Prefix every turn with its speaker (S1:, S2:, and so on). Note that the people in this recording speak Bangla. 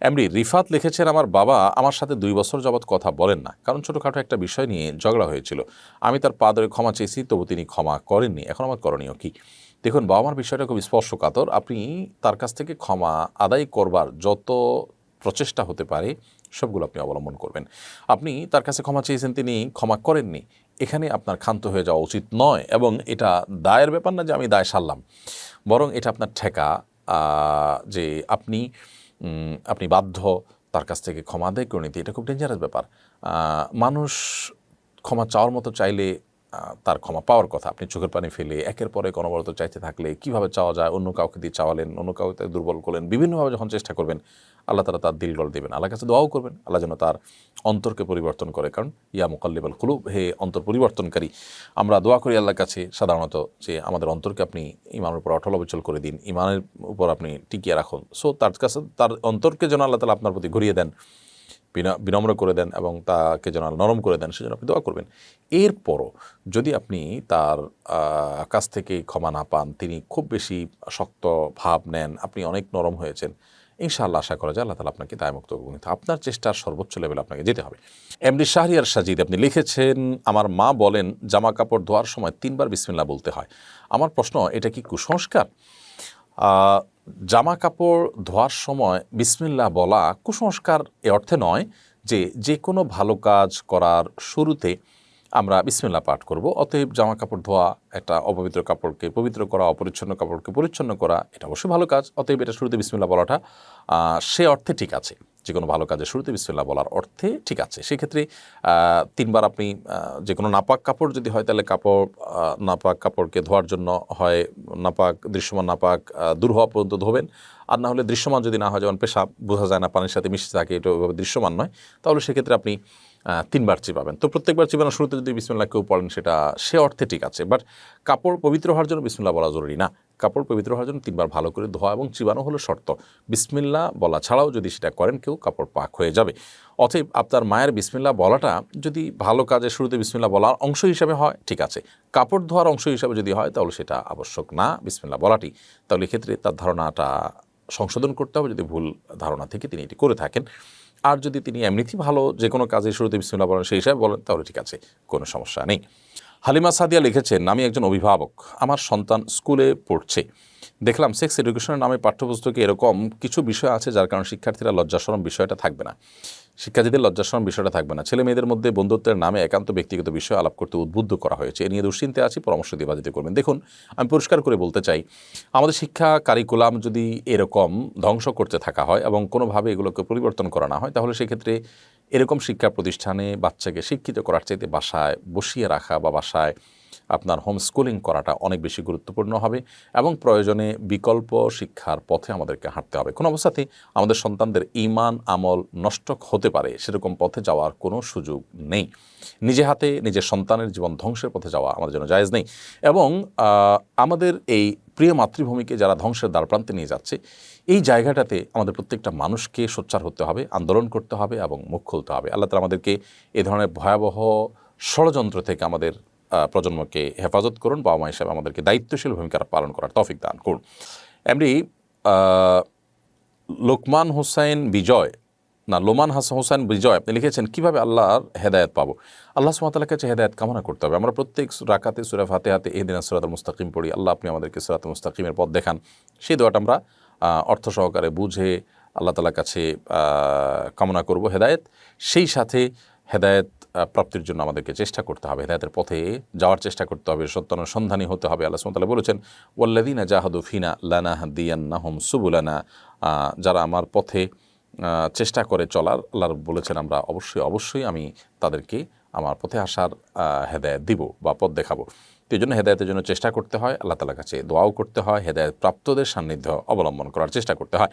S1: এমডি রিফাত লিখেছেন, আমার বাবা আমার সাথে 2 বছর যাবৎ কথা বলেন না, কারণ ছোটোখাটো একটা বিষয় নিয়ে ঝগড়া হয়েছিল। আমি তার পা ধরে ক্ষমা চেয়েছি, তবু তিনি ক্ষমা করেননি। এখন আমার করণীয় কী? দেখুন, বাবা মার বিষয়টা খুব স্পর্শকাতর। আপনি তার কাছ থেকে ক্ষমা আদায় করবার যত প্রচেষ্টা হতে পারে সবগুলো আপনি অবলম্বন করবেন। আপনি তার কাছে ক্ষমা চেয়েছেন, তিনি ক্ষমা করেননি, এখানে আপনার ক্ষান্ত হয়ে যাওয়া উচিত নয়, এবং এটা দায়ের ব্যাপার না যে আমি দায় সারলাম, বরং এটা আপনার ঠেকা যে আপনি বাধ্য তার কাছ থেকে ক্ষমা আদায় করে নিতে। এটা খুব ডেঞ্জারাস ব্যাপার। মানুষ ক্ষমা চাওয়ার মতো চাইলে তার ক্ষমা পাওয়ার কথা। আপনি চোখের পানি ফেলে একের পর এক অনবরত চাইতে থাকলে কিভাবে চাওয়া যায়, অন্য কাউকে দিয়ে চাওয়ালেন, অন্য কাউকে দুর্বল করলেন, বিভিন্নভাবে যখন চেষ্টা করবেন, আল্লাহ তাআলা তার দিল গল দেবেন। আল্লাহর কাছে দোয়াও করবেন আল্লাহ যেন তার অন্তরকে পরিবর্তন করে, কারণ ইয়া মুকাল্লিবাল কুলুব, হে অন্তর পরিবর্তনকারী। আমরা দোয়া করি আল্লাহর কাছে সাধারণত যে আমাদের অন্তরকে আপনি ইমানের উপর অটল অবিচল করে দিন, ইমানের উপর আপনি টিকিয়ে রাখুন। সো তার কাছে তার অন্তরকে যেন আল্লাহ তাআলা আপনার প্রতি ঘুরিয়ে দেন, বিনম্র করে দেন, এবং তাকে যেন নরম করে দেন, সেজন্য আপনি দোয়া করবেন। এরপরও যদি আপনি তার কাছ থেকে ক্ষমা না পান, তিনি খুব বেশি শক্ত ভাব নেন, আপনি অনেক নরম হয়েছেন, ইনশাআল্লাহ আশা করা যায় আল্লাহ তাআলা আপনাকে দায়মুক্ত করবেন। আপনার চেষ্টার সর্বোচ্চ লেভেলে আপনাকে যেতে হবে। এমডি শাহরিয়ার সাজিদ আপনি লিখেছেন, আমার মা বলেন জামা কাপড় ধোয়ার সময় 3 বার বিসমিল্লাহ বলতে হয়। আমার প্রশ্ন, এটা কি কুসংস্কার? জামা কাপড় ধোয়ার সময় বিসমিল্লাহ বলা কুসংস্কার এ অর্থে নয় যে কোনো ভালো কাজ করার শুরুতে আমরা বিসমিল্লাহ পাঠ করব। অতএব জামা কাপড় ধোয়া, একটা অপবিত্র কাপড়কে পবিত্র করা, অপরিচ্ছন্ন কাপড়কে পরিচ্ছন্ন করা, এটা অবশ্যই ভালো কাজ। অতএব এটা শুরুতে বিসমিল্লাহ বলাটা সে অর্থে ঠিক আছে। যে কোনো ভালো কাজের শুরুতে বিসমিল্লাহ বলার অর্থে ঠিক আছে। সেক্ষেত্রে 3 বার আপনি যে কোনো নাপাক কাপড় যদি হয়, তাহলে নাপাক কাপড়কে ধোয়ার জন্য হয় দৃশ্যমান নাপাক দূর হওয়া পর্যন্ত ধোবেন। আর না হলে দৃশ্যমান যদি না হয়, যেমন পেশাব বোঝা যায় না, পানির সাথে মিশে থাকে, এটা ওইভাবে দৃশ্যমান নয়, তাহলে সেক্ষেত্রে আপনি 3 বার চিবাবেন। তো প্রত্যেকবার চিবানোর শুরুতে যদি বিসমিল্লাহ কেউ পড়েন, সেটা সে অর্থে ঠিক আছে। বাট কাপড় পবিত্র হওয়ার জন্য বিসমিল্লাহ বলা জরুরি না। কাপড় পবিত্র হওয়ার জন্য 3 বার ভালো করে ধোয়া এবং চিবানো হলো শর্ত। বিসমিল্লাহ বলা ছাড়াও যদি সেটা করেন কেউ, কাপড় পাক হয়ে যাবে। অতএব আপনার মায়ের বিসমিল্লাহ বলাটা যদি ভালো কাজের শুরুতে বিসমিল্লাহ বলার অংশ হিসাবে হয়, ঠিক আছে। কাপড় ধোয়ার অংশ হিসাবে যদি হয়, তাহলে সেটা আবশ্যক না বিসমিল্লাহ বলাটি। তাহলে এক্ষেত্রে তার ধারণাটা সংশোধন করতে হবে, যদি ভুল ধারণা থেকে তিনি এটি করে থাকেন। আর যদি তিনি এমনিতেই ভালো যে কোনো কাজের শুরুতে বিসমিল্লাহ বলেন, সেই হিসাবে বলেন, তাহলে ঠিক আছে, কোনো সমস্যা নেই। হালিমা সাদিয়া লিখেছেন, আমি একজন অভিভাবক, আমার সন্তান স্কুলে পড়ছে। দেখলাম সেক্স এডুকেশনের নামে পাঠ্যপুস্তকে এরকম কিছু বিষয় আছে যার কারণে শিক্ষার্থীরা লজ্জাশরম বিষয়টা থাকবে না, শিক্ষার্থীদের লজ্জাশরম বিষয়টা থাকবে না। ছেলে মেয়েদের মধ্যে বন্ধুত্বের নামে একান্ত ব্যক্তিগত বিষয় আলাপ করতে উদ্বুদ্ধ করা হয়েছে। এ নিয়ে দুশ্চিন্তে আছি, পরামর্শ দিয়ে বাধিত করবেন। দেখুন, আমি পরিষ্কার করে বলতে চাই, আমাদের শিক্ষা কারিকুলাম যদি এরকম ধ্বংস করতে থাকা হয় এবং কোনোভাবে এগুলোকে পরিবর্তন করা না হয়, তাহলে সেক্ষেত্রে এরকম শিক্ষা প্রতিষ্ঠানে বাচ্চাকে শিক্ষিত করার চাইতে বাসায় বসিয়ে রাখা বা বাসায় আপনার হোম স্কুলিং করাটা অনেক বেশি গুরুত্বপূর্ণ হবে, এবং প্রয়োজনে বিকল্প শিক্ষার পথে আমাদেরকে হাঁটতে হবে। কোনো অবস্থাতেই আমাদের সন্তানদের ঈমান আমল নষ্ট হতে পারে সেরকম পথে যাওয়ার কোনো সুযোগ নেই। নিজে হাতে নিজের সন্তানের জীবন ধ্বংসের পথে যাওয়া আমাদের জন্য জায়েজ নেই। এবং আমাদের এই প্রিয় মাতৃভূমিকে যারা ধ্বংসের দ্বারপ্রান্তে নিয়ে যাচ্ছে, এই জায়গাটাতে আমাদের প্রত্যেকটা মানুষকে সোচ্চার হতে হবে, আন্দোলন করতে হবে এবং মুখ খুলতে হবে। আল্লাহ তাআলা আমাদেরকে এ ধরনের ভয়াবহ ষড়যন্ত্র থেকে আমাদের প্রজন্মকে হেফাজত করুন। বাবা মা হিসাবে আমাদেরকে দায়িত্বশীল ভূমিকা পালন করার তৌফিক দান করুন। এমনি লোমান হোসেন বিজয় আপনি লিখেছেন, কিভাবে আল্লাহর হেদায়েত পাবো? আল্লাহ সুবহানাহু ওয়া তাআলার কাছে হেদায়েত কামনা করতে হবে। আমরা প্রত্যেক রাকাতে সূরা ফাতিহাতে ইহদিনাস সিরাতাল মুস্তাকিম পড়ি, আল্লাহ আপনি আমাদেরকে সিরাতাল মুস্তাকিমের পথ দেখান। সেই দোয়াটা আমরা অর্থ সহকারে বুঝে আল্লাহ তাআলার কাছে কামনা করব হেদায়েত। সেই সাথে হেদায়েত প্রাপ্তির জন্য আমাদেরকে চেষ্টা করতে হবে, হেদায়েতের পথে যাওয়ার চেষ্টা করতে হবে, সত্যানুসন্ধানী হতে হবে। আল্লাহ সুবহানাহু ওয়া তাআলা বলেছেন, ওয়াল্লাযীনা জাহাদু ফিনা লানাহদিয়ান্নাহুম সুবুলানা, যারা আমার পথে চেষ্টা করে চলার, আল্লাহ বলেছেন আমরা অবশ্যই আমি তাদেরকে আমার পথে আসার হেদায়েত দিব বা পথ দেখাবো। তো এই জন্য হেদায়েতের জন্য চেষ্টা করতে হয়, আল্লাহ তাআলার কাছে দোয়াও করতে হয়, হেদায়েত প্রাপ্তদের সান্নিধ্য অবলম্বন করার চেষ্টা করতে হয়।